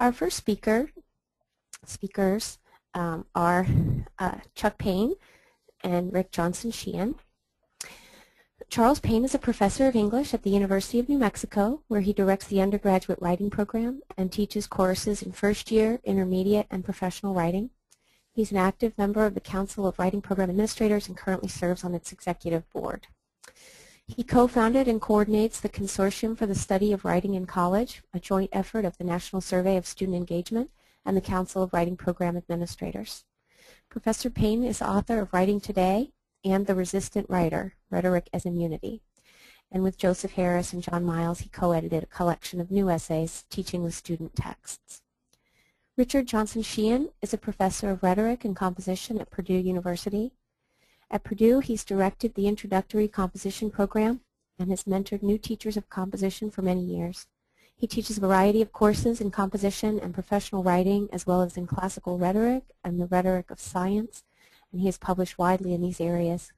Our first speakers are Chuck Paine and Rick Johnson-Sheehan. Charles Paine is a professor of English at the University of New Mexico, where he directs the undergraduate writing program and teaches courses in first year, intermediate, and professional writing. He's an active member of the Council of Writing Program Administrators and currently serves on its executive board. He co-founded and coordinates the Consortium for the Study of Writing in College, a joint effort of the National Survey of Student Engagement and the Council of Writing Program Administrators. Professor Paine is author of Writing Today and The Resistant Writer, Rhetoric as Immunity. And with Joseph Harris and John Miles, he co-edited a collection of new essays teaching with student texts. Richard Johnson-Sheehan is a professor of rhetoric and composition at Purdue University. At Purdue, he's directed the introductory composition program and has mentored new teachers of composition for many years. He teaches a variety of courses in composition and professional writing, as well as in classical rhetoric and the rhetoric of science, and he has published widely in these areas.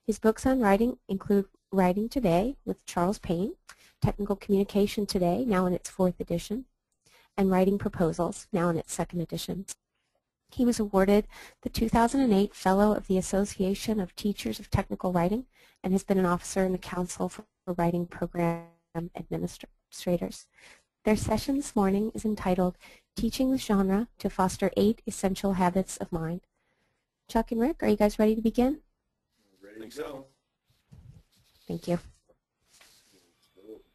His books on writing include Writing Today with Charles Paine, Technical Communication Today, now in its 4th edition, and Writing Proposals, now in its 2nd edition. He was awarded the 2008 Fellow of the Association of Teachers of Technical Writing and has been an officer in the Council for Writing Program Administrators. Their session this morning is entitled Teaching with Genre to Foster 8 Essential Habits of Mind. Chuck and Rick, are you guys ready to begin? Ready to go. Thank you.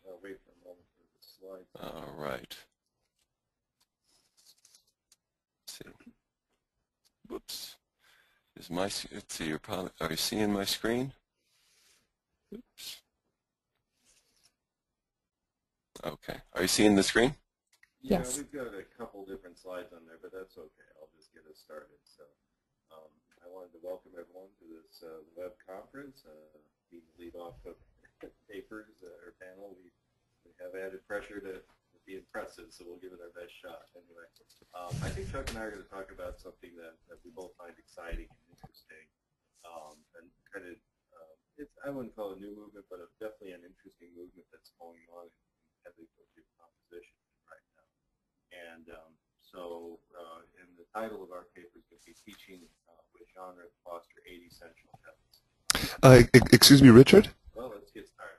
I'll wait for a moment for the slides. All right. Let's see. Whoops. Is my, let's see, are you seeing my screen? Oops. Okay. Are you seeing the screen? Yeah, Yes. we've got a couple different slides on there, but that's okay. I'll just get us started. So I wanted to welcome everyone to this web conference. Being the lead off of papers, our panel, we have added pressure to be impressive, so we'll give it our best shot. Anyway, I think Chuck and I are going to talk about something that we both find exciting and interesting, and kind of, I wouldn't call it a new movement, but definitely an interesting movement that's going on in pedagogy composition right now. And and the title of our paper is going to be Teaching with Genre to Foster 8 Essential Habits. Excuse me, Richard? Well, let's get started.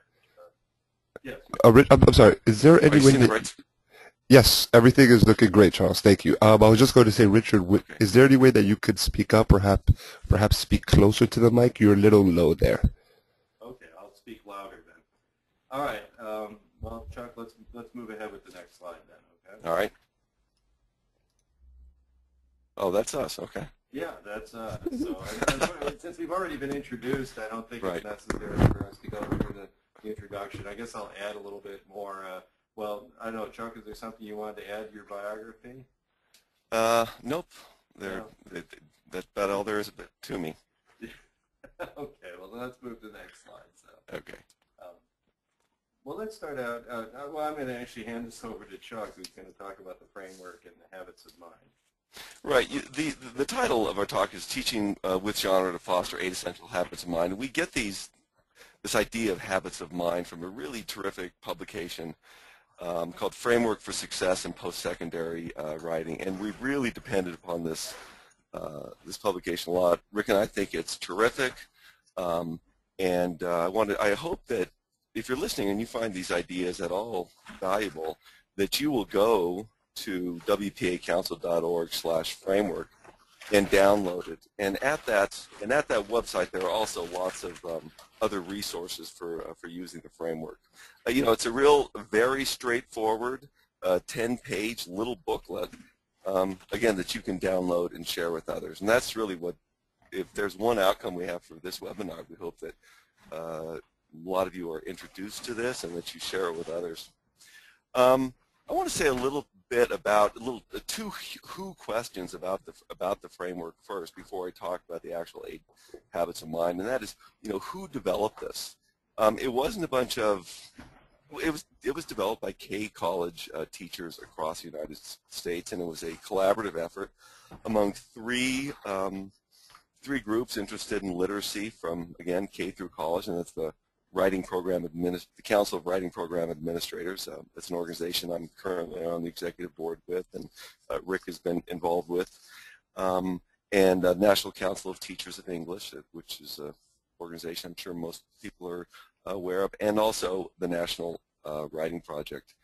Yes. I'm sorry. Is there any way that... Right? Yes, everything is looking great, Charles. Thank you. I was just going to say, Richard, is there any way that you could speak up or perhaps speak closer to the mic? You're a little low there. Okay, I'll speak louder then. All right. Well, Chuck, let's move ahead with the next slide then. Okay. All right. Oh, that's us. Okay. Yeah, that's so since we've already been introduced, I don't think Right. it's necessary for us to go through the introduction. I guess I'll add a little bit more. Well, I don't know, Chuck, is there something you wanted to add to your biography? Nope. That's about all there is to me. Okay, well, let's move to the next slide. So. Okay. Well, let's start out. Well, I'm going to actually hand this over to Chuck, who's going to talk about the framework and the habits of mind. Right. The title of our talk is Teaching with Genre to Foster 8 Essential Habits of Mind. And we get this idea of habits of mind from a really terrific publication called Framework for Success in Post-Secondary Writing. And we've really depended upon this publication a lot. Rick and I think it's terrific. I hope that if you're listening and you find these ideas at all valuable, that you will go to wpacouncil.org/framework and download it. And at that website, there are also lots of other resources for using the framework. It's a very straightforward 10-page little booklet, again, that you can download and share with others. And that's really what, if there's one outcome we have for this webinar, we hope that a lot of you are introduced to this and that you share it with others. I want to say a little bit about two who questions about the framework first before I talk about the actual 8 habits of mind, and that is, who developed this? It wasn't a bunch of, it was developed by K college teachers across the United States, and it was a collaborative effort among three groups interested in literacy from, again, K through college, and that's the Writing Program the Council of Writing Program Administrators. It's an organization I'm currently on the executive board with, and Rick has been involved with. And National Council of Teachers of English, which is an organization I'm sure most people are aware of, and also the National Writing Project.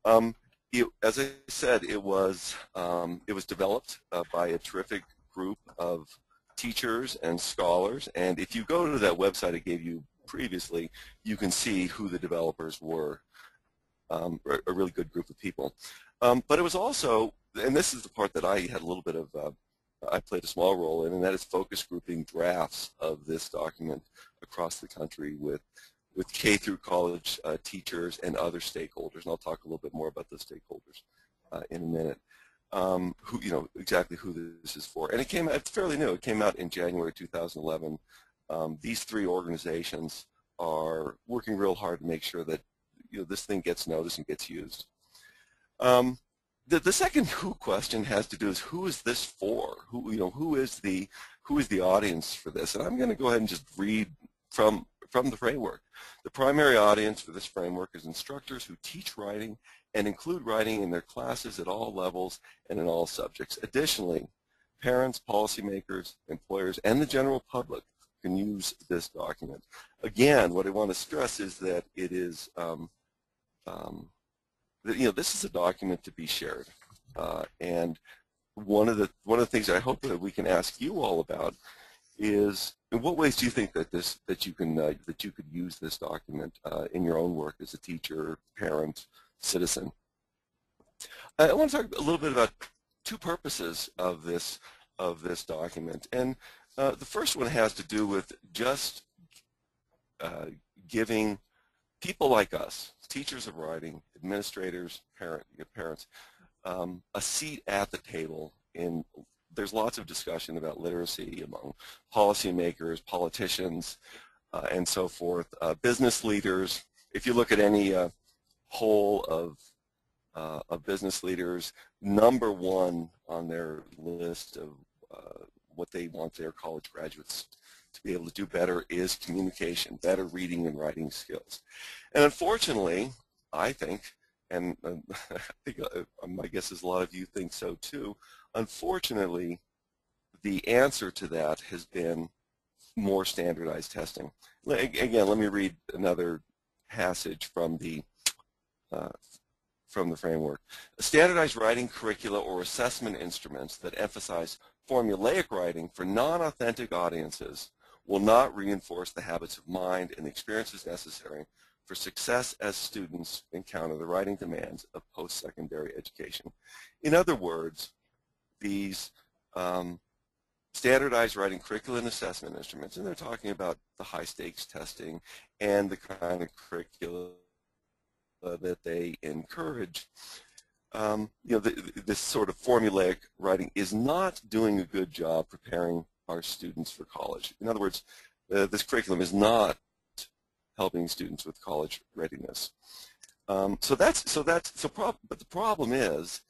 As I said, it was developed by a terrific group of teachers and scholars, and if you go to that website I gave you previously, you can see who the developers were, a really good group of people. But it was also, and this is the part that I had a little bit of, I played a small role in, and that is focus grouping drafts of this document across the country with K through college teachers and other stakeholders, and I'll talk a little bit more about the stakeholders in a minute. Who, exactly who this is for. And it's fairly new. It came out in January 2011. These three organizations are working real hard to make sure that this thing gets noticed and gets used. The second who question has to do is who is this for? Who is the audience for this? And I'm going to go ahead and just read from the framework. The primary audience for this framework is instructors who teach writing and include writing in their classes at all levels and in all subjects. Additionally, parents, policymakers, employers, and the general public can use this document. Again, what I want to stress is that it is, this is a document to be shared. And one of the things I hope that we can ask you all about is, in what ways do you think that you could use this document in your own work as a teacher, parent, citizen? I want to talk a little bit about two purposes of this document, and the first one has to do with just giving people like us, teachers of writing, administrators, parents, a seat at the table. There's lots of discussion about literacy among policymakers, politicians, and so forth, business leaders. If you look at any poll of business leaders, number one on their list of what they want their college graduates to be able to do better is communication, better reading and writing skills. And unfortunately, I think, and I think my guess is a lot of you think so too, unfortunately, the answer to that has been more standardized testing. Again, let me read another passage from the framework. Standardized writing curricula or assessment instruments that emphasize formulaic writing for non-authentic audiences will not reinforce the habits of mind and the experiences necessary for success as students encounter the writing demands of post-secondary education. In other words, these standardized writing curriculum and assessment instruments, and they're talking about the high-stakes testing and the kind of curricula that they encourage, this sort of formulaic writing is not doing a good job preparing our students for college. In other words, this curriculum is not helping students with college readiness. But the problem is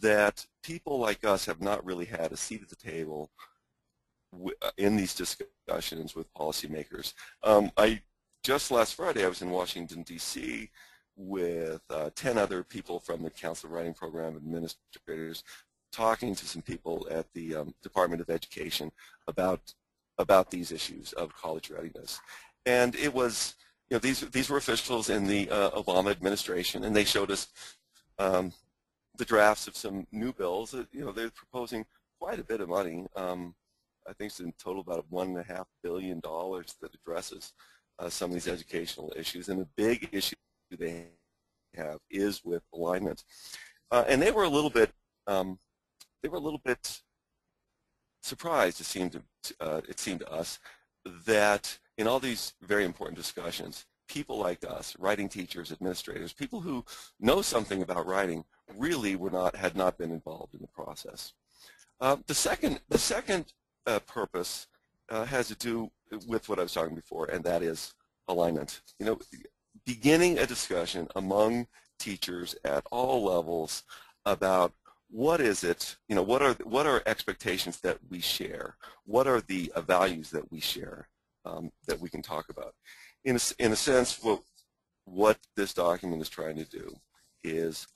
that people like us have not really had a seat at the table in these discussions with policymakers. Just last Friday, I was in Washington, D.C. with 10 other people from the Council of Writing Program Administrators, talking to some people at the Department of Education about these issues of college readiness. And it was, these were officials in the Obama administration, and they showed us the drafts of some new bills that, they're proposing quite a bit of money. I think it's in total about $1.5 billion that addresses some of these educational issues. And the big issue they have is with alignment. And they were a little bit surprised, it seemed to us, that in all these very important discussions, people like us, writing teachers, administrators, people who know something about writing, really had not been involved in the process. The second purpose has to do with what I was talking before, and that is alignment. Beginning a discussion among teachers at all levels about what is it, what are expectations that we share? What are the values that we share that we can talk about? in a sense, what this document is trying to do is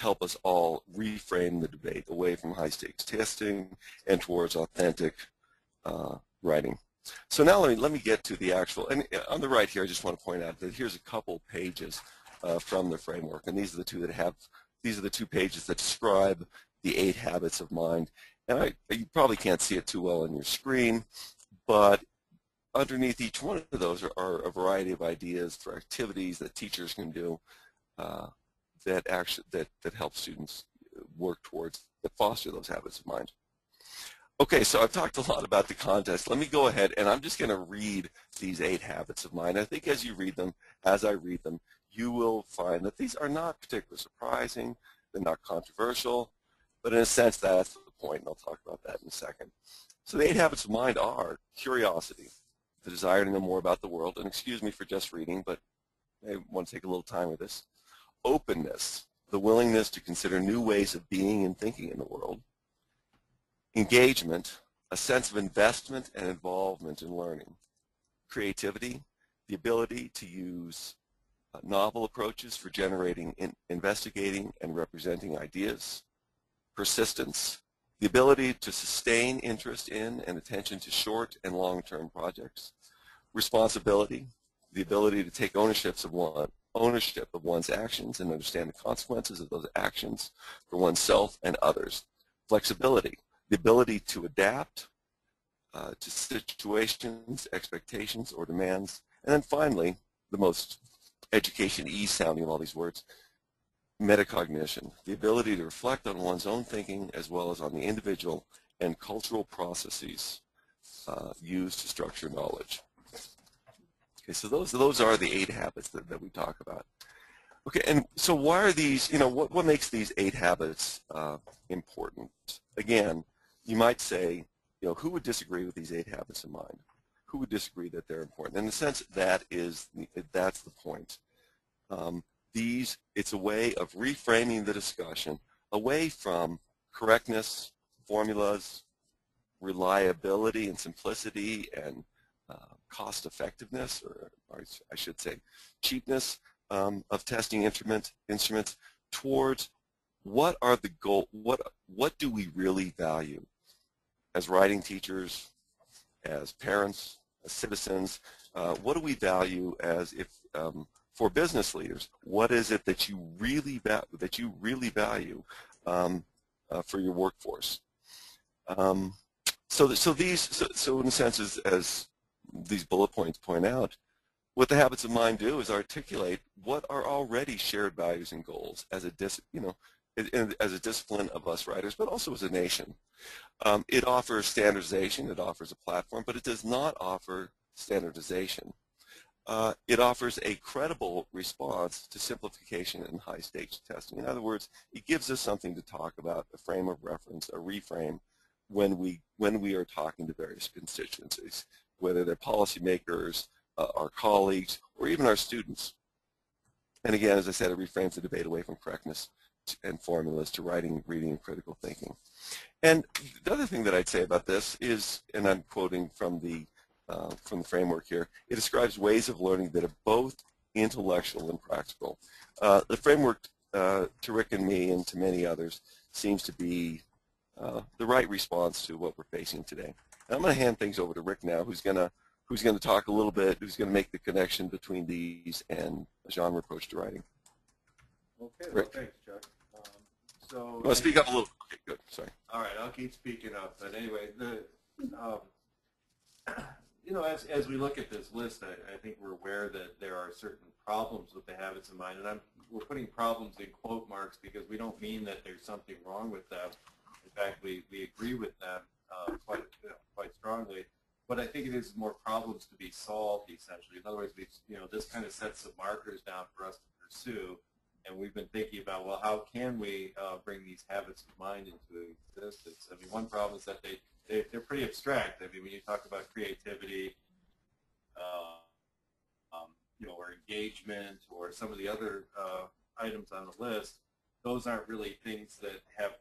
help us all reframe the debate away from high-stakes testing and towards authentic writing. So now let me get to the actual, and on the right here, I just want to point out that here's a couple pages from the framework, and these are the two pages that describe the 8 habits of mind. And you probably can't see it too well on your screen, but underneath each one of those are a variety of ideas for activities that teachers can do that help students work towards, that foster those habits of mind. Okay, so I've talked a lot about the contest. Let me go ahead, and I'm just going to read these 8 habits of mind. I think as you read them, as I read them, you will find that these are not particularly surprising, they're not controversial, but in a sense that's the point, and I'll talk about that in a second. So the 8 habits of mind are curiosity, the desire to know more about the world, and excuse me for just reading, but I want to take a little time with this. Openness, the willingness to consider new ways of being and thinking in the world. Engagement, a sense of investment and involvement in learning. Creativity, the ability to use novel approaches for generating, investigating, and representing ideas. Persistence, the ability to sustain interest in and attention to short and long-term projects. Responsibility, the ability to take ownership of one's actions and understand the consequences of those actions for oneself and others. Flexibility, the ability to adapt to situations, expectations, or demands. And then finally, the most education-y sounding of all these words, metacognition, the ability to reflect on one's own thinking as well as on the individual and cultural processes used to structure knowledge. Okay, so those are the 8 habits that we talk about. Okay, and so why are these, what makes these 8 habits important? Again, you might say, who would disagree with these 8 habits of mind? Who would disagree that they're important? In a sense, that's the point. It's a way of reframing the discussion away from correctness, formulas, reliability and simplicity, and cost effectiveness, or I should say cheapness of testing instruments towards what are the goals, what do we really value as writing teachers, as parents, as citizens, what do we value as for business leaders? What is it that you really value for your workforce? So in a sense, as these bullet points point out, what the habits of mind do is articulate what are already shared values and goals as a discipline of us writers, but also as a nation. It offers standardization, it offers a platform, but it does not offer standardization. It offers a credible response to simplification and high-stakes testing. In other words, it gives us something to talk about, a frame of reference, a reframe, when we are talking to various constituencies, whether they're policymakers, our colleagues, or even our students. And again, as I said, it reframes the debate away from correctness and formulas to writing, reading, and critical thinking. And the other thing that I'd say about this is, and I'm quoting from the framework here, it describes ways of learning that are both intellectual and practical. The framework, to Rick and me and to many others, seems to be the right response to what we're facing today. And I'm going to hand things over to Rick now, who's going to talk a little bit, who's going to make the connection between these and a genre approach to writing. Okay, Rick. Well, thanks, Chuck. You want to speak up a little? Okay, good. Sorry. All right, I'll keep speaking up. But anyway, as we look at this list, I think we're aware that there are certain problems with the habits of mind, and we're putting problems in quote marks because we don't mean that there's something wrong with them. In fact, we agree with them quite strongly. But I think it is more problems to be solved, essentially. In other words, this kind of sets some markers down for us to pursue. And we've been thinking about, well, how can we bring these habits of mind into existence? I mean, one problem is that they're pretty abstract. I mean, when you talk about creativity, or engagement, or some of the other items on the list, those aren't really things that have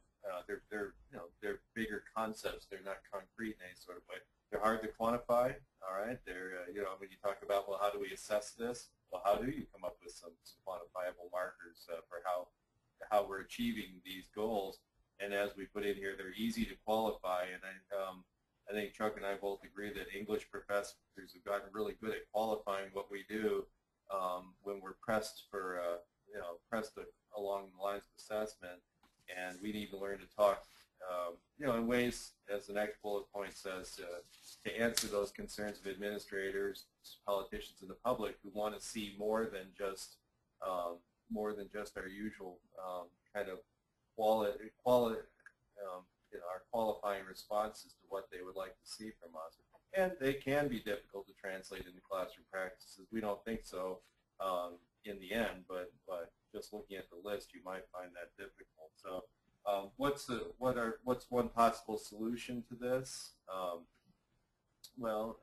they're bigger concepts. They're not concrete in any sort of way. they're hard to quantify. All right, they're you know, when you talk about, well, how do we assess this? Well, how do you come up with some quantifiable markers for how we're achieving these goals? And as we put in here, they're easy to qualify. And I think Chuck and I both agree that English professors have gotten really good at qualifying what we do when we're pressed for you know, along the lines of assessment. And we need to learn to talk, you know, in ways, as the next bullet point says, to answer those concerns of administrators, politicians, and the public who want to see more than just our usual kind of you know, our qualifying responses to what they would like to see from us. And they can be difficult to translate into classroom practices. We don't think so in the end, but just looking at the list, you might find that difficult. So what's one possible solution to this? Well,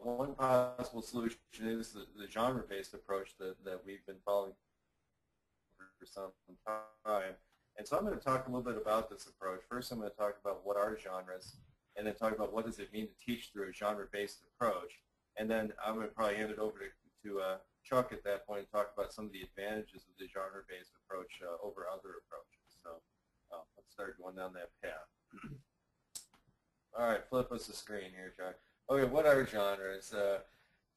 one possible solution is the genre-based approach that we've been following for some time. And so I'm going to talk a little bit about this approach. First, I'm going to talk about what are genres, and then talk about what does it mean to teach through a genre-based approach. And then I'm going to probably hand it over to Chuck at that point and talk about some of the advantages of the genre-based approach over other approaches. So let's start going down that path. All right, flip us the screen here, Chuck. Okay, what are genres?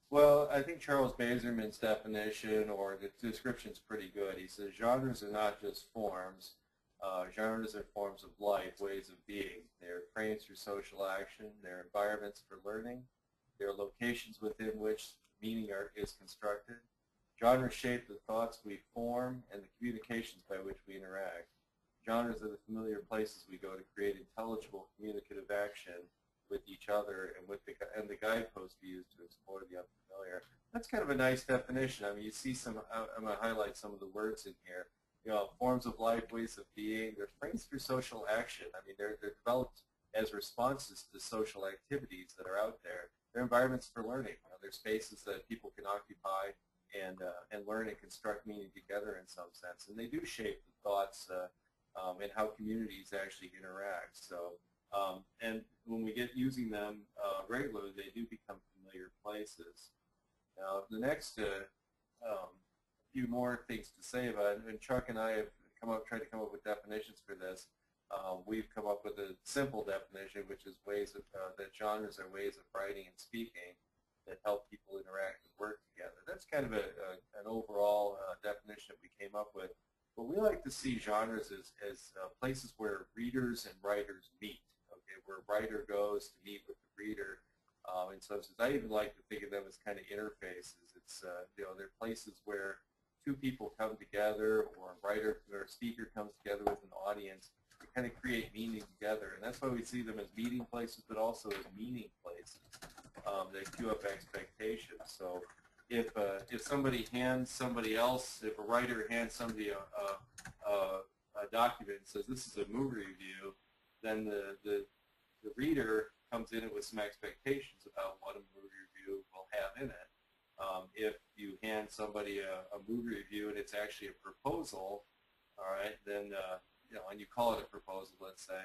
Well, I think Charles Bazerman's definition or the description is pretty good. He says genres are not just forms. Genres are forms of life, ways of being. They're frames for social action. They're environments for learning. They're locations within which meaning is constructed. Genres shape the thoughts we form and the communications by which we interact. Genres are the familiar places we go to create intelligible communicative action with each other and the guideposts we use to explore the unfamiliar. That's kind of a nice definition. I mean, you see some. I'm going to highlight some of the words in here. You know, forms of life, ways of being. They're frames for social action. I mean, they're developed as responses to social activities that are out there. They're environments for learning. You know, they're spaces that people can occupy and learn and construct meaning together in some sense. And they do shape the thoughts and how communities actually interact. So. And when we get using them regularly, they do become familiar places. Now, the next few more things to say about it, and Chuck and I have tried to come up with definitions for this. We've come up with a simple definition, which is that genres are ways of writing and speaking that help people interact and work together. That's kind of an overall definition that we came up with. But we like to see genres as places where readers and writers meet. Where a writer goes to meet with the reader. And so I even like to think of them as kind of interfaces. It's, you know, they're places where two people come together or a writer or a speaker comes together with an audience to kind of create meaning together. And that's why we see them as meeting places, but also as meaning places that cue up expectations. So if somebody hands somebody else, if a writer hands somebody a document and says, this is a movie review, then the reader comes in it with some expectations about what a movie review will have in it. If you hand somebody a movie review and it's actually a proposal, all right, then you know, and you call it a proposal, let's say,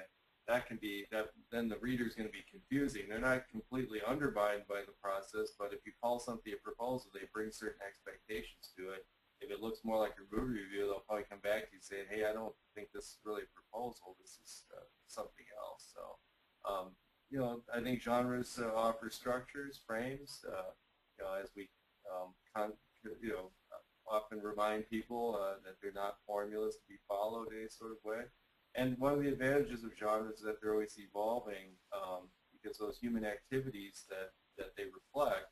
then the reader is going to be confusing. They're not completely undermined by the process, but if you call something a proposal, they bring certain expectations to it. If it looks more like a movie review, they'll probably come back to you saying, hey, I don't think this is really a proposal. This is something else. So, you know, I think genres offer structures, frames, you know, as we, you know, often remind people that they're not formulas to be followed in any sort of way. And one of the advantages of genres is that they're always evolving because those human activities that they reflect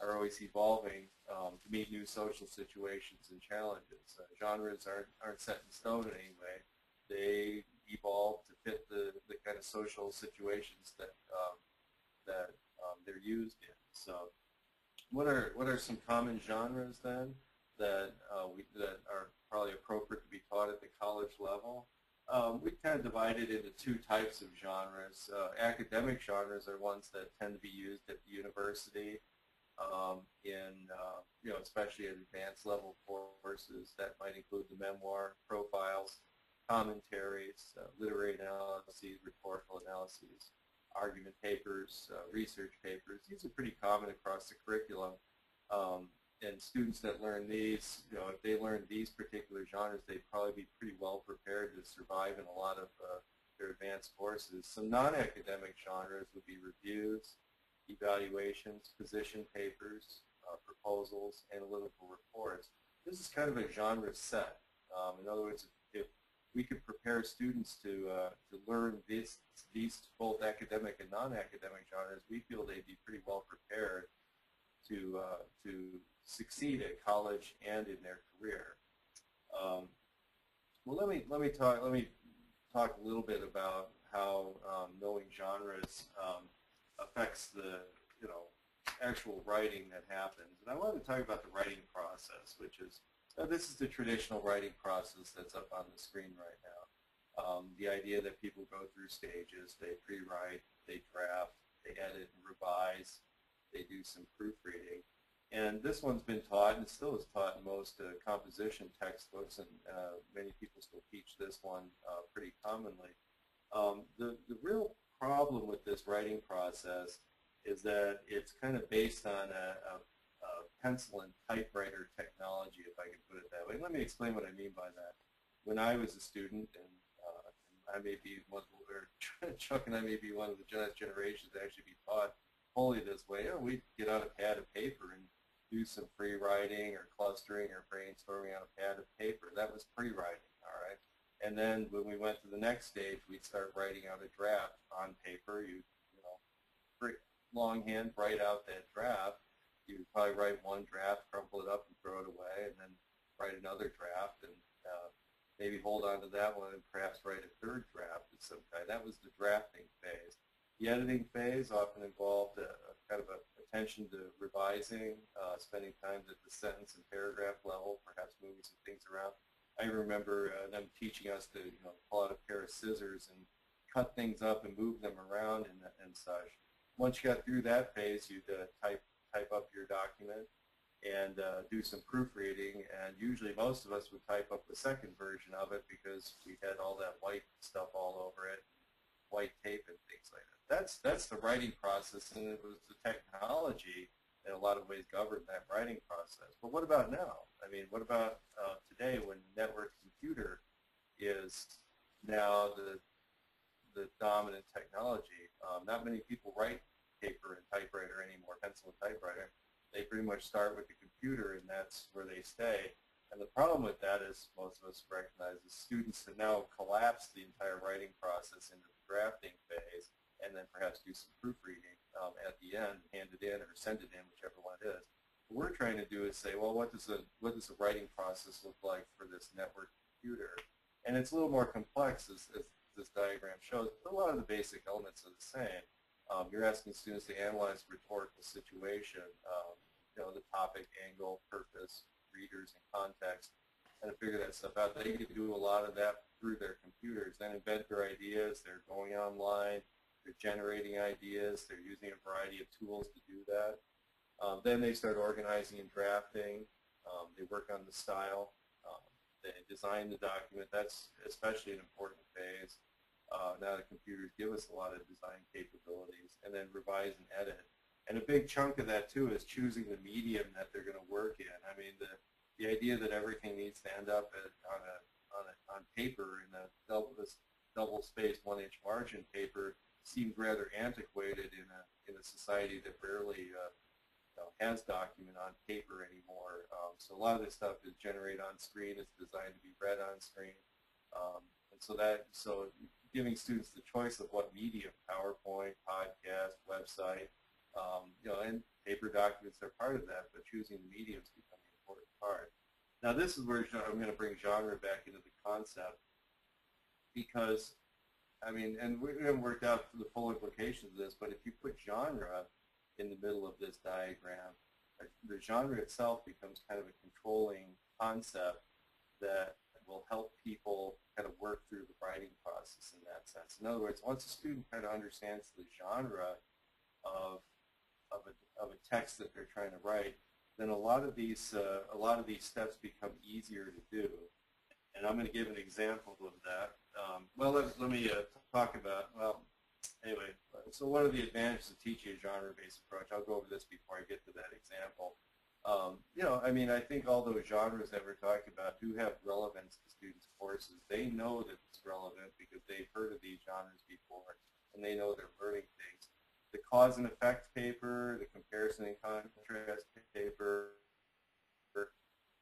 are always evolving to meet new social situations and challenges. Genres aren't set in stone in any way. They evolve to fit the kind of social situations that they're used in. So, what are some common genres then that are probably appropriate to be taught at the college level? We kind of divided into two types of genres. Academic genres are ones that tend to be used at the university you know, especially at advanced level courses. That might include the memoir, profiles, commentaries, literary analyses, rhetorical analyses. argument papers, research papers. These are pretty common across the curriculum. And students that learn these, if they learn these particular genres, they'd probably be pretty well prepared to survive in a lot of their advanced courses. Some non-academic genres would be reviews, evaluations, position papers, proposals, analytical reports. This is kind of a genre set. In other words, if we could prepare students to learn these both academic and non-academic genres, we feel they'd be pretty well prepared to succeed at college and in their career. Well, let me talk a little bit about how knowing genres affects the actual writing that happens. And I wanted to talk about the writing process, which is this is the traditional writing process that's up on the screen right now. The idea that people go through stages: they pre-write, they draft, they edit and revise, they do some proofreading. And this one's been taught, and still is taught in most composition textbooks, and many people still teach this one pretty commonly. The real problem with this writing process is that it's kind of based on a pencil and typewriter technology, if I can put it that way. Let me explain what I mean by that. When I was a student, and I may be one, or Chuck and I may be one of the generations that actually be taught wholly this way. We'd get out a pad of paper and do some free writing or clustering or brainstorming on a pad of paper. That was pre-writing, all right? And then when we went to the next stage, we'd start writing out a draft on paper. Longhand write out that draft. You would probably write one draft, crumple it up and throw it away, and then write another draft, and maybe hold on to that one and perhaps write a third draft of some kind. That was the drafting phase. The editing phase often involved a kind of attention to revising, spending time at the sentence and paragraph level, perhaps moving some things around. I remember them teaching us to pull out a pair of scissors and cut things up and move them around and such. Once you got through that phase, you'd type up your document and do some proofreading, and usually most of us would type up the second version of it because we had all that white stuff all over it, white tape and things like that. That's the writing process, and it was the technology in a lot of ways governed that writing process. But what about now? I mean, what about today when the network computer is now the dominant technology? Not many people write paper and typewriter anymore, pencil and typewriter. They pretty much start with the computer, and that's where they stay. And the problem with that is, most of us recognize, is students have now collapsed the entire writing process into the drafting phase, and then perhaps do some proofreading at the end, hand it in or send it in, whichever one it is. What we're trying to do is say, well, what does the writing process look like for this network computer? And it's a little more complex, as this diagram shows, but a lot of the basic elements are the same. You're asking students to analyze rhetorical situation, the topic, angle, purpose, readers, and context, and to figure that stuff out. They can do a lot of that through their computers, then invent their ideas. They're going online, they're generating ideas, they're using a variety of tools to do that. Then they start organizing and drafting. They work on the style. They design the document. That's especially an important phase. Now the computers give us a lot of design capabilities, and then revise and edit. And a big chunk of that too is choosing the medium that they're going to work in. I mean, the idea that everything needs to end up on paper in this double-spaced 1-inch margin paper seems rather antiquated in a society that rarely has document on paper anymore. So a lot of this stuff is generated on screen. It's designed to be read on screen, and so giving students the choice of what medium, PowerPoint, podcast, website, and paper documents are part of that, but choosing the medium is becoming an important part. Now this is where I'm going to bring genre back into the concept, because, I mean, and we haven't worked out the full implications of this, but if you put genre in the middle of this diagram, the genre itself becomes kind of a controlling concept that will help people kind of work through the writing process in that sense. In other words, once a student kind of understands the genre of a text that they're trying to write, then a lot of these steps become easier to do. And I'm going to give an example of that. Well, let me talk about, well, anyway, So one of the advantages of teaching a genre-based approach, I'll go over this before I get to that example. I mean, I think all those genres that we're talking about do have relevance to students' courses. They know that it's relevant because they've heard of these genres before, and they know they're learning things. The cause and effect paper, the comparison and contrast paper,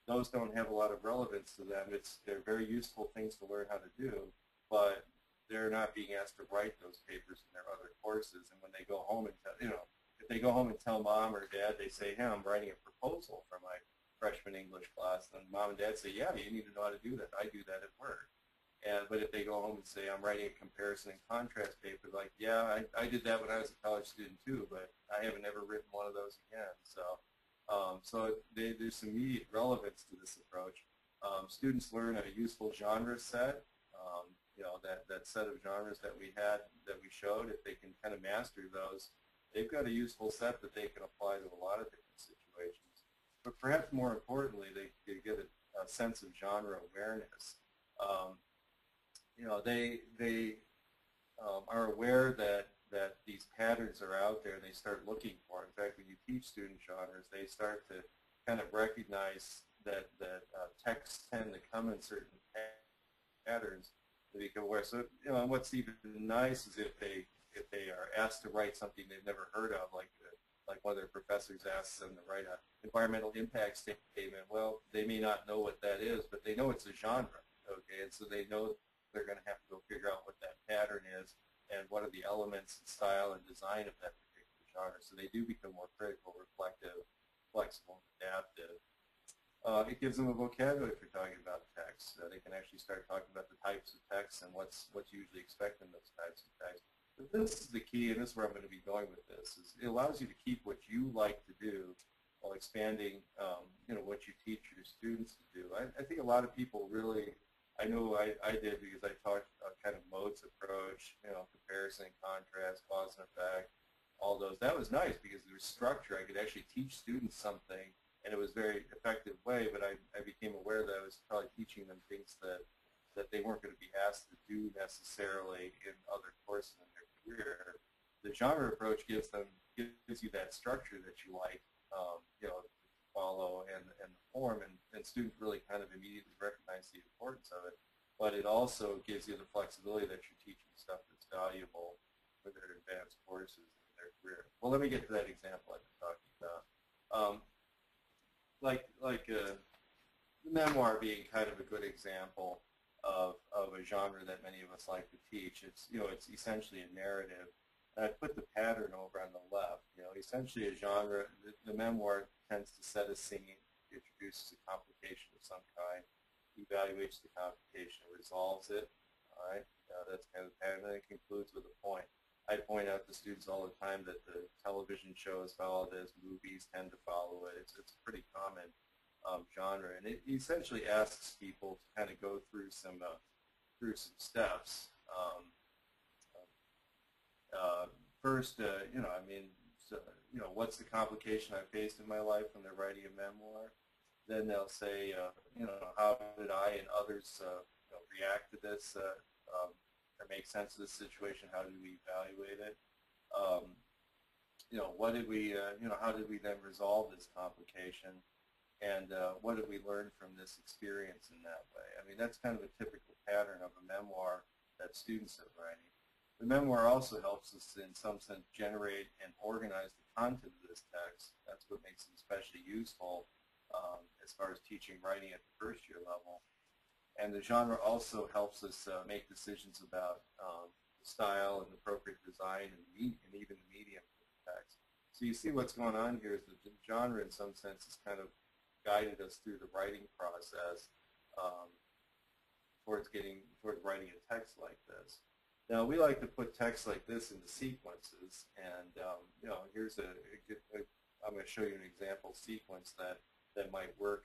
those don't have a lot of relevance to them. They're very useful things to learn how to do, but they're not being asked to write those papers in their other courses. And when they go home and if they go home and tell mom or dad, they say, hey, I'm writing a proposal for my freshman English class, then mom and dad say, yeah, you need to know how to do that. I do that at work. But if they go home and say, I'm writing a comparison and contrast paper, like, yeah, I did that when I was a college student too, but I haven't ever written one of those again. So there's some immediate relevance to this approach. Students learn a useful genre set. That set of genres that we showed, if they can kind of master those, they've got a useful set that they can apply to a lot of different situations. But perhaps more importantly, they get a sense of genre awareness. They are aware that these patterns are out there and they start looking for them. In fact, when you teach student genres, they start to kind of recognize that texts tend to come in certain patterns to become aware. So, and what's even nice is if they are asked to write something they've never heard of, like one of their professors asks them to write an environmental impact statement. Well, they may not know what that is, but they know it's a genre, okay? And so they know they're going to have to go figure out what that pattern is and what are the elements and style and design of that particular genre. So they do become more critical, reflective, flexible, and adaptive. It gives them a vocabulary for talking about text. They can actually start talking about the types of text and what's usually expected in those types of text. But this is the key, and this is where I'm going to be going with this, is it allows you to keep what you like to do while expanding what you teach your students to do. I think a lot of people really, I know I did because I taught a kind of modes approach, comparison, contrast, cause and effect, all those. That was nice because there was structure. I could actually teach students something, and it was a very effective way, but I became aware that I was probably teaching them things that they weren't going to be asked to do necessarily in other courses in their career. The genre approach gives you that structure that you like, to follow and the form, and students really kind of immediately recognize the importance of it. But it also gives you the flexibility that you're teaching stuff that's valuable for their advanced courses in their career. Well, let me get to that example I've been talking about. The memoir being kind of a good example of a genre that many of us like to teach. It's essentially a narrative. And I put the pattern over on the left. Essentially a genre. The memoir tends to set a scene, introduces a complication of some kind, evaluates the complication, resolves it. All right, that's kind of the pattern. And then it concludes with a point. I point out to students all the time that the television shows follow this, movies tend to follow it. It's a pretty common genre, and it essentially asks people to kind of go through some steps. First, what's the complication I faced in my life when they're writing a memoir? Then they'll say, how did I and others react to this or make sense of this situation? How did we evaluate it? What did we, how did we then resolve this complication? And what did we learn from this experience in that way? I mean, that's kind of a typical pattern of a memoir that students are writing. The memoir also helps us, in some sense, generate and organize the content of this text. That's what makes it especially useful as far as teaching writing at the first-year level. And the genre also helps us make decisions about the style and appropriate design and even the medium of the text. So you see what's going on here is that the genre, in some sense, has kind of guided us through the writing process towards writing a text like this. Now, we like to put text like this into sequences, and here's I'm going to show you an example sequence that might work.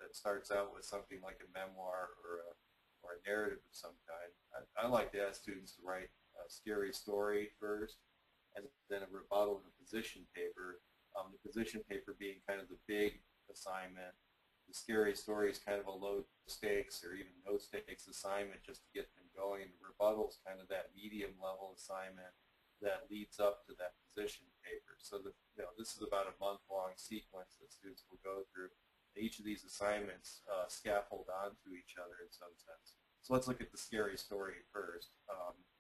That starts out with something like a memoir or a narrative of some kind. I like to ask students to write a scary story first, and then a rebuttal and a position paper. The position paper being kind of the big assignment. The scary story is kind of a low stakes or even no stakes assignment just to get them going. The rebuttal is kind of that medium level assignment. that leads up to that position paper. So this is about a month-long sequence that students will go through. Each of these assignments scaffold onto each other in some sense. So let's look at the scary story first.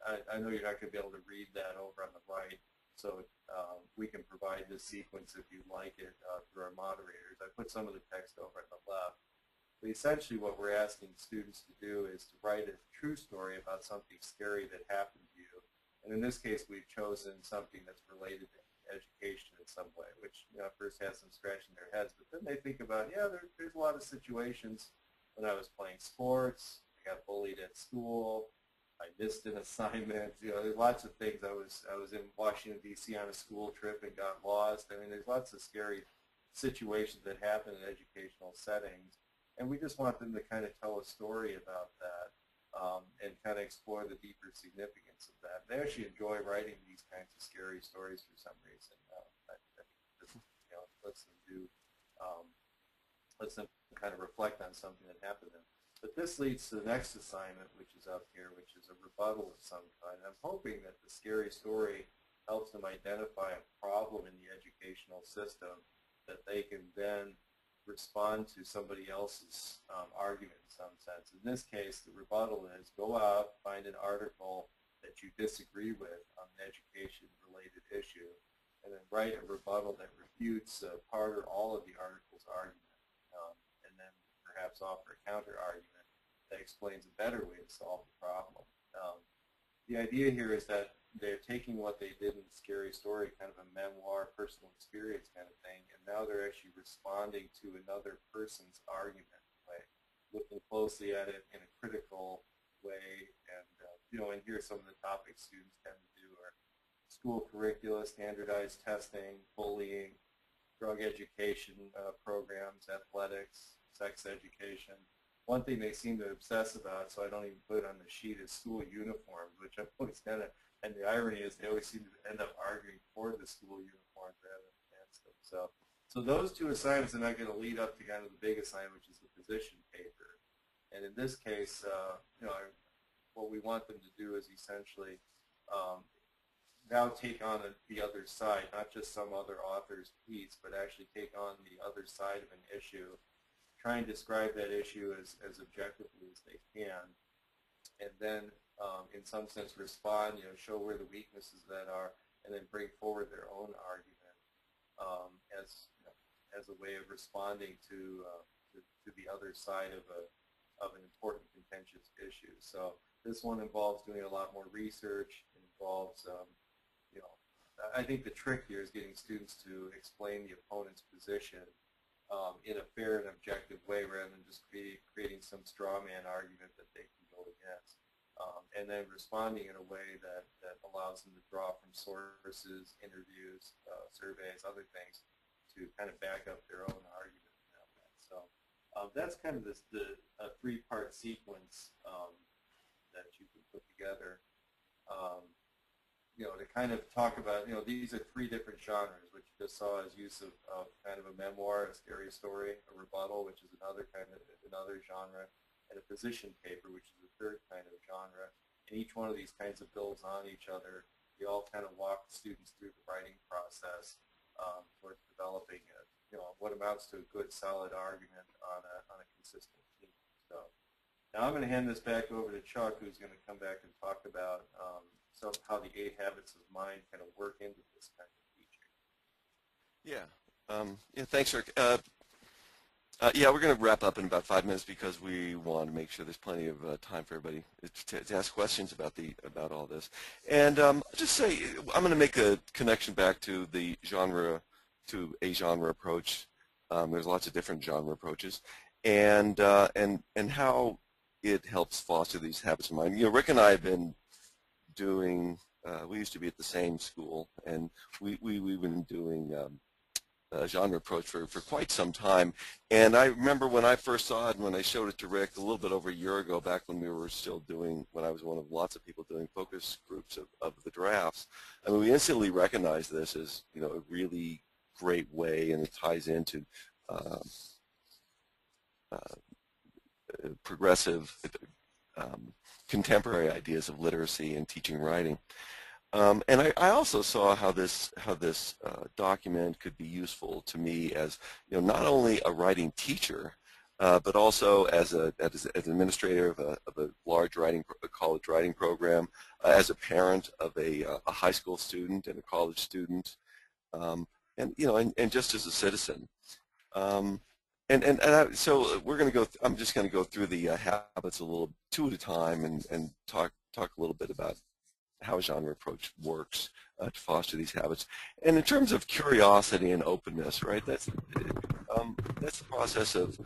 I know you're not going to be able to read that over on the right, so we can provide this sequence if you'd like it through our moderators. I put some of the text over on the left. But essentially what we're asking students to do is to write a true story about something scary that happened to you. And in this case, we've chosen something that's related to education in some way, which first has them scratching their heads. But then they think about, yeah, there's a lot of situations when I was playing sports, I got bullied at school, I missed an assignment. There's lots of things. I was in Washington, D.C. on a school trip and got lost. I mean, there's lots of scary situations that happen in educational settings. And we just want them to kind of tell a story about that and kind of explore the deeper significance of that. They actually enjoy writing these kinds of scary stories for some reason. I think this, lets them kind of reflect on something that happened to them. But this leads to the next assignment, which is up here, which is a rebuttal of some kind. I'm hoping that the scary story helps them identify a problem in the educational system that they can then respond to somebody else's argument in some sense. In this case, the rebuttal is go out, find an article that you disagree with on an education-related issue, and then write a rebuttal that refutes part or all of the article's argument, and then perhaps offer a counter-argument that explains a better way to solve the problem. The idea here is that they're taking what they did in the scary story, kind of a memoir, personal experience kind of thing, and now they're actually responding to another person's argument, right? Looking closely at it in a critical way, and and here are some of the topics students tend to do are school curricula, standardized testing, bullying, drug education programs, athletics, sex education. One thing they seem to obsess about, so I don't even put it on the sheet, is school uniforms, which I've always kind of, and the irony is they always seem to end up arguing for the school uniforms rather than against them. So those two assignments are not going to lead up to kind of the big assignment, which is the position paper. And in this case, what we want them to do is essentially now take on the other side, not just some other author's piece, but actually take on the other side of an issue, try and describe that issue as objectively as they can, and then in some sense respond, show where the weaknesses that are, and then bring forward their own argument as a way of responding to the other side of an important contentious issue. So this one involves doing a lot more research. It involves, I think the trick here is getting students to explain the opponent's position in a fair and objective way rather than just creating some straw man argument that they can go against. And then responding in a way that allows them to draw from sources, interviews, surveys, other things to kind of back up their own argument. So that's kind of a three-part sequence that you can put together. To kind of talk about, these are three different genres, which you just saw as use of kind of a memoir, a scary story, a rebuttal, which is another genre, and a position paper, which is a third kind of genre. And each one of these kinds of builds on each other. They all kind of walk students through the writing process towards developing what amounts to a good, solid argument on a consistent theme. So now I'm going to hand this back over to Chuck, who's going to come back and talk about how the 8 habits of mind kind of work into this kind of teaching. Yeah, thanks, Rick. We're going to wrap up in about 5 minutes because we want to make sure there's plenty of time for everybody to ask questions about all this. And just say I'm going to make a connection back to a genre approach. There's lots of different genre approaches, and how it helps foster these habits of mind. Rick and I have been doing. We used to be at the same school, and we've been doing genre approach for quite some time. And I remember when I first saw it and when I showed it to Rick a little bit over a year ago, back when we were still when I was one of lots of people doing focus groups of the drafts. I mean, we instantly recognized this as a really great way, and it ties into progressive contemporary ideas of literacy and teaching writing. And I also saw how this document could be useful to me as, you know, not only a writing teacher, but also as an administrator of a large college writing program, as a parent of a high school student and a college student, and you know, and just as a citizen. So we're going to go. I'm just going to go through the habits a little, two at a time, and talk a little bit about how a genre approach works to foster these habits. And in terms of curiosity and openness, right? That's the process of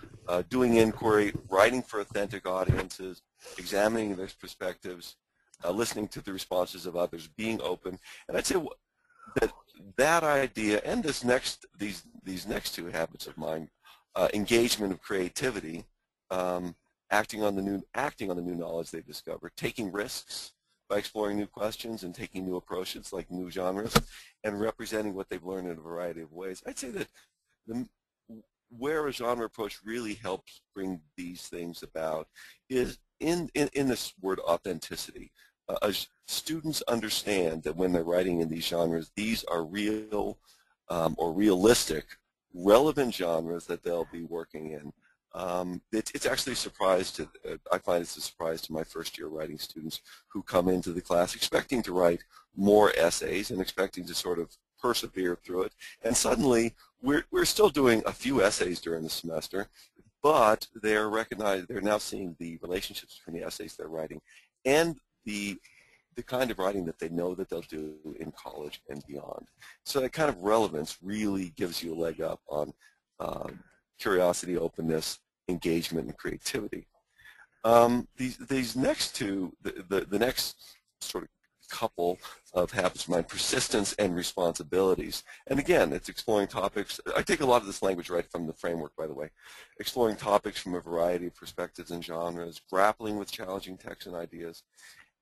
doing inquiry, writing for authentic audiences, examining their perspectives, listening to the responses of others, being open. And I'd say that idea and these next two habits of mine, engagement of creativity, acting on the new knowledge they've discovered, taking risks by exploring new questions and taking new approaches like new genres, and representing what they've learned in a variety of ways. I'd say that where a genre approach really helps bring these things about is in this word authenticity. As students understand that when they're writing in these genres, these are real or realistic, relevant genres that they'll be working in. It's actually a surprise to, I find it's a surprise to my first year writing students who come into the class expecting to write more essays and expecting to sort of persevere through it. And suddenly we're still doing a few essays during the semester, but they're now seeing the relationships between the essays they're writing and the kind of writing that they know that they'll do in college and beyond. So that kind of relevance really gives you a leg up on curiosity, openness, engagement, and creativity. These next two, the next sort of couple of habits of mind, persistence and responsibilities. And again, it's exploring topics. I take a lot of this language right from the framework, by the way. Exploring topics from a variety of perspectives and genres, grappling with challenging texts and ideas,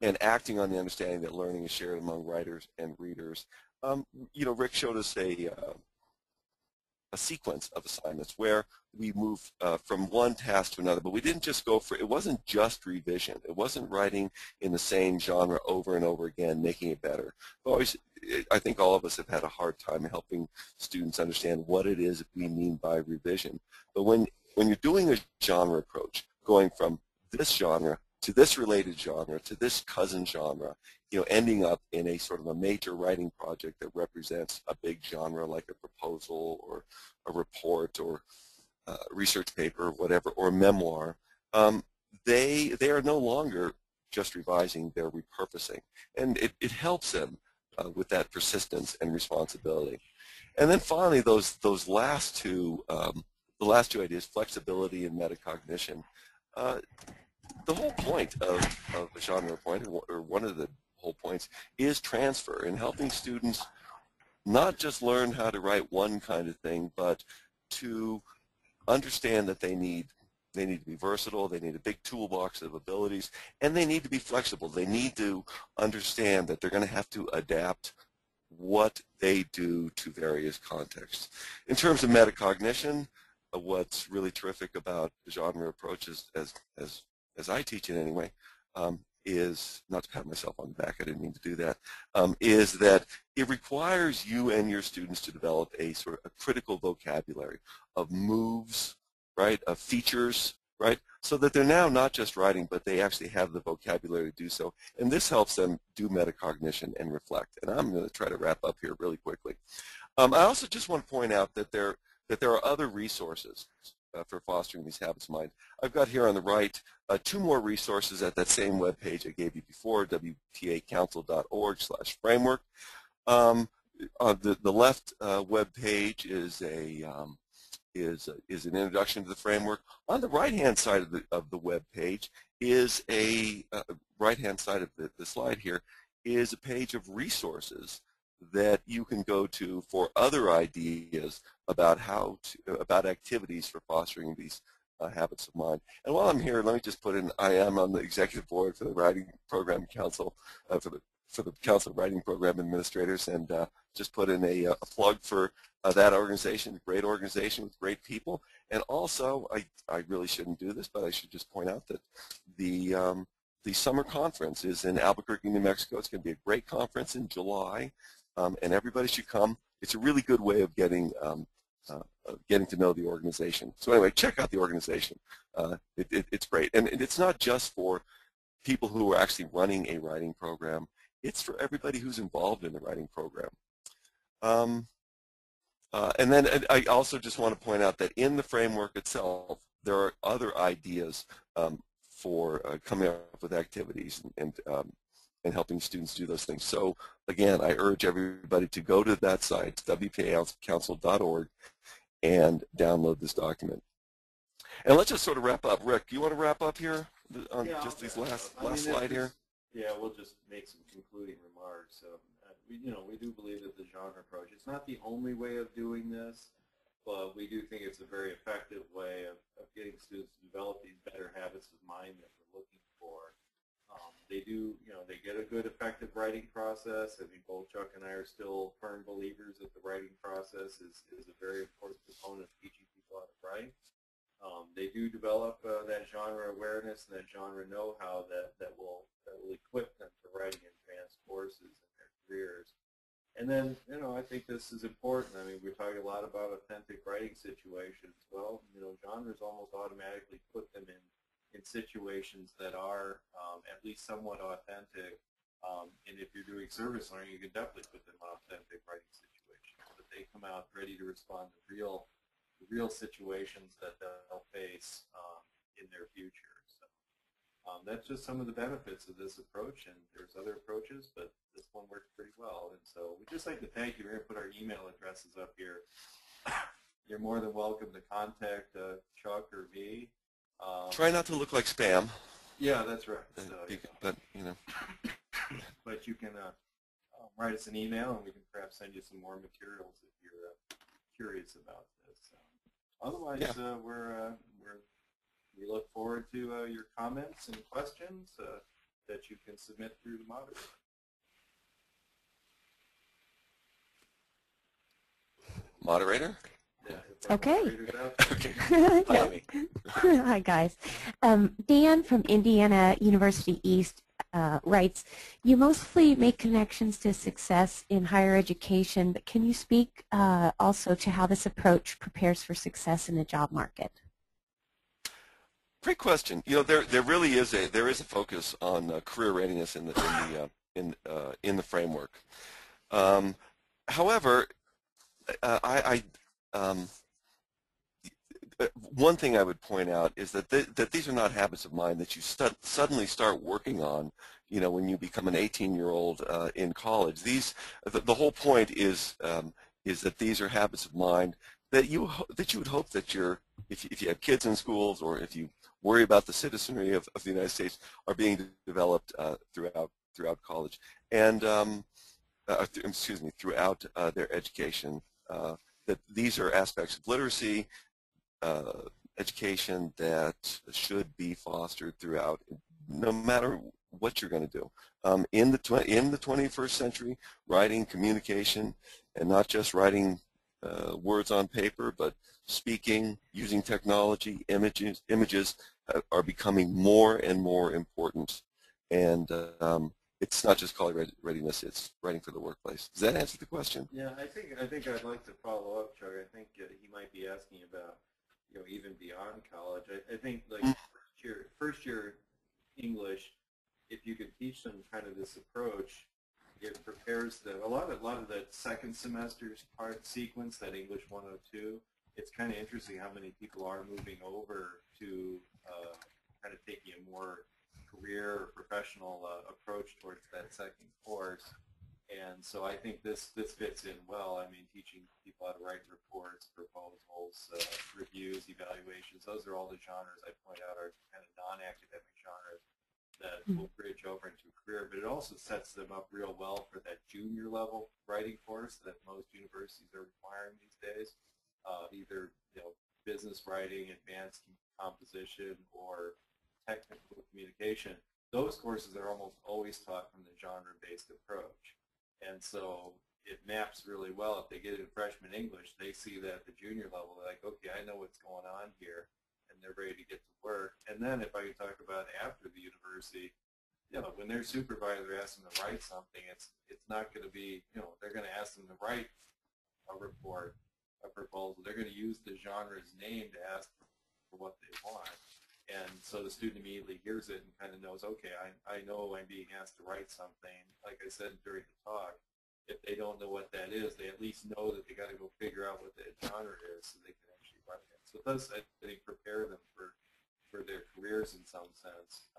and acting on the understanding that learning is shared among writers and readers. You know, Rick showed us a sequence of assignments where we move from one task to another, but we didn't just go for, it wasn't just revision. It wasn't writing in the same genre over and over again, making it better. Always, I think all of us have had a hard time helping students understand what it is we mean by revision. But when you're doing a genre approach, going from this genre to this related genre, to this cousin genre, you know, ending up in a sort of a major writing project that represents a big genre like a proposal or a report or a research paper, whatever, or a memoir, they are no longer just revising, they're repurposing. And it helps them with that persistence and responsibility. And then finally, those last two, the last two ideas, flexibility and metacognition. The whole point of a genre point, or one of the whole points, is transfer and helping students not just learn how to write one kind of thing, but to understand that they need to be versatile, they need a big toolbox of abilities, and they need to be flexible. They need to understand that they're going to have to adapt what they do to various contexts. In terms of metacognition, what's really terrific about the genre approach is, as I teach it anyway, is, not to pat myself on the back, I didn't mean to do that, is that it requires you and your students to develop a sort of a critical vocabulary of moves, right, of features, right, so that they're now not just writing, but they actually have the vocabulary to do so. And this helps them do metacognition and reflect. And I'm going to try to wrap up here really quickly. I also just want to point out that there are other resources for fostering these habits of mind. I've got here on the right two more resources at that same web page I gave you before, wtacouncil.org/framework. On the left web page is an introduction to the framework. On the right-hand side of the web page is right-hand side of the slide here is a page of resources that you can go to for other ideas about about activities for fostering these habits of mind. And while I'm here, let me just put in, I am on the executive board for the Writing Program Council, for the Council of Writing Program Administrators, and just put in a plug for that organization, great organization with great people. And also, I really shouldn't do this, but I should just point out that the the summer conference is in Albuquerque, New Mexico. It's going to be a great conference in July, and everybody should come. It's a really good way of getting to know the organization. So anyway, check out the organization. It's great. And it's not just for people who are actually running a writing program. It's for everybody who's involved in the writing program. And then I also just want to point out that in the framework itself, there are other ideas for coming up with activities and helping students do those things. So again, I urge everybody to go to that site, wpacouncil.org, and download this document. And let's just sort of wrap up. Rick, you want to wrap up here on just these last slide here? Yeah, we'll just make some concluding remarks. We do believe that the genre approach, it's not the only way of doing this, but we do think it's a very effective way of getting students to develop these better habits of mind that we're looking for. They get a good, effective writing process. I mean, both Chuck and I are still firm believers that the writing process is a very important component of teaching people how to write. They do develop that genre awareness and that genre know-how that will equip them for writing advanced courses in their careers. And then, I think this is important. I mean, we're talking a lot about authentic writing situations. Well, genres almost automatically put them in situations that are at least somewhat authentic. And if you're doing service learning, you can definitely put them in authentic writing situations. But they come out ready to respond to real situations that they'll face in their future. So that's just some of the benefits of this approach, and there's other approaches, but this one works pretty well. And so we'd just like to thank you. We're going to put our email addresses up here. You're more than welcome to contact Chuck or me. Try not to look like spam. Yeah, that's right. So, but but you can write us an email, and we can perhaps send you some more materials if you're curious about this. Otherwise, yeah. We look forward to your comments and questions that you can submit through the moderator. Moderator? Yeah, okay. Okay. Hi, guys. Dan from Indiana University East writes, you mostly make connections to success in higher education, but can you speak also to how this approach prepares for success in the job market? Great question. There really is a focus on career readiness in the framework. However, one thing I would point out is that these are not habits of mind that you suddenly start working on, when you become an 18-year-old in college. The whole point is that these are habits of mind that you would hope that if you have kids in schools, or if you worry about the citizenry of the United States, are being developed throughout college, and throughout their education. That these are aspects of literacy, education that should be fostered throughout, no matter what you're going to do. In the 21st century, writing, communication, and not just writing words on paper, but speaking, using technology, images are becoming more and more important. And it's not just college readiness, it's writing for the workplace. Does that answer the question? Yeah, I think I'd like to follow up, Chuck. I think he might be asking about, even beyond college. I think like first year English, if you could teach them kind of this approach, it prepares them. A lot of that second semester's part sequence, that English 102, it's kind of interesting how many people are moving over to kind of taking a more career or professional approach towards that second course. And so I think this fits in well. I mean, teaching people how to write reports, proposals, reviews, evaluations, those are all the genres I point out are kind of non-academic genres that will bridge over into a career. But it also sets them up real well for that junior level writing course that most universities are requiring these days, either business writing, advanced composition, or technical communication. Those courses are almost always taught from the genre-based approach. And so it maps really well. If they get in freshman English, they see that at the junior level, they're like, okay, I know what's going on here, and they're ready to get to work. And then if I could talk about after the university, you know, when their supervisor asks them to write something, it's not going to be, you know, they're going to ask them to write a report, a proposal. They're going to use the genre's name to ask for what they want. And so the student immediately hears it and kind of knows, okay, I know I'm being asked to write something. Like I said during the talk, if they don't know what that is, they at least know that they got to go figure out what that genre is so they can actually write it. So it does, I think, prepare them for their careers in some sense,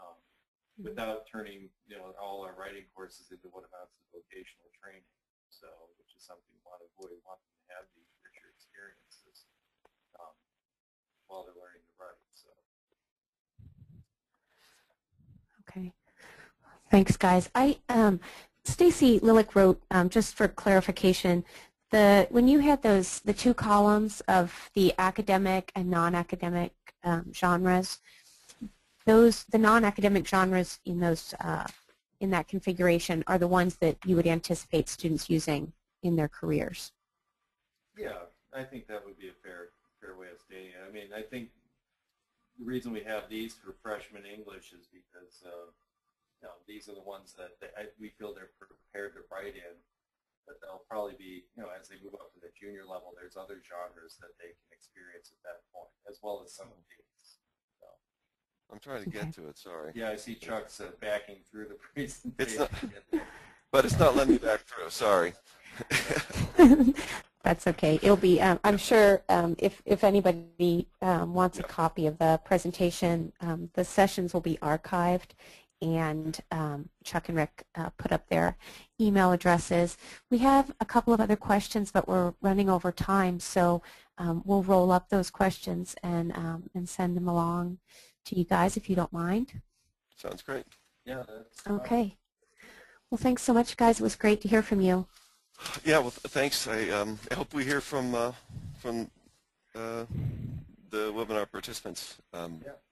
without turning, you know, all our writing courses into what amounts to vocational training. So, which is something we want to avoid. We want them to have these richer experiences while they're learning to write. So. Okay. Thanks, guys. Stacy Lilick wrote, just for clarification, when you had the two columns of the academic and non-academic genres, the non-academic genres in in that configuration are the ones that you would anticipate students using in their careers. Yeah, I think that would be a fair way of stating it. I mean, I think the reason we have these for freshman English is because you know, these are the ones that we feel they're prepared to write in. But they'll probably be, you know, as they move up to the junior level, there's other genres that they can experience at that point, as well as some of these. So. I'm trying to get to it, sorry. Yeah, I see Chuck's backing through the presentation. But it's not letting me back through, sorry. That's okay. It'll be, I'm sure if anybody wants a copy of the presentation, the sessions will be archived, and Chuck and Rick put up their email addresses. We have a couple of other questions, but we're running over time, so we'll roll up those questions and send them along to you guys if you don't mind. Sounds great. Yeah, that's okay. Well, thanks so much, guys. It was great to hear from you. Yeah, well, thanks. I hope we hear from the webinar participants.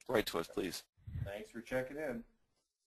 Write to us, please. Thanks for checking in.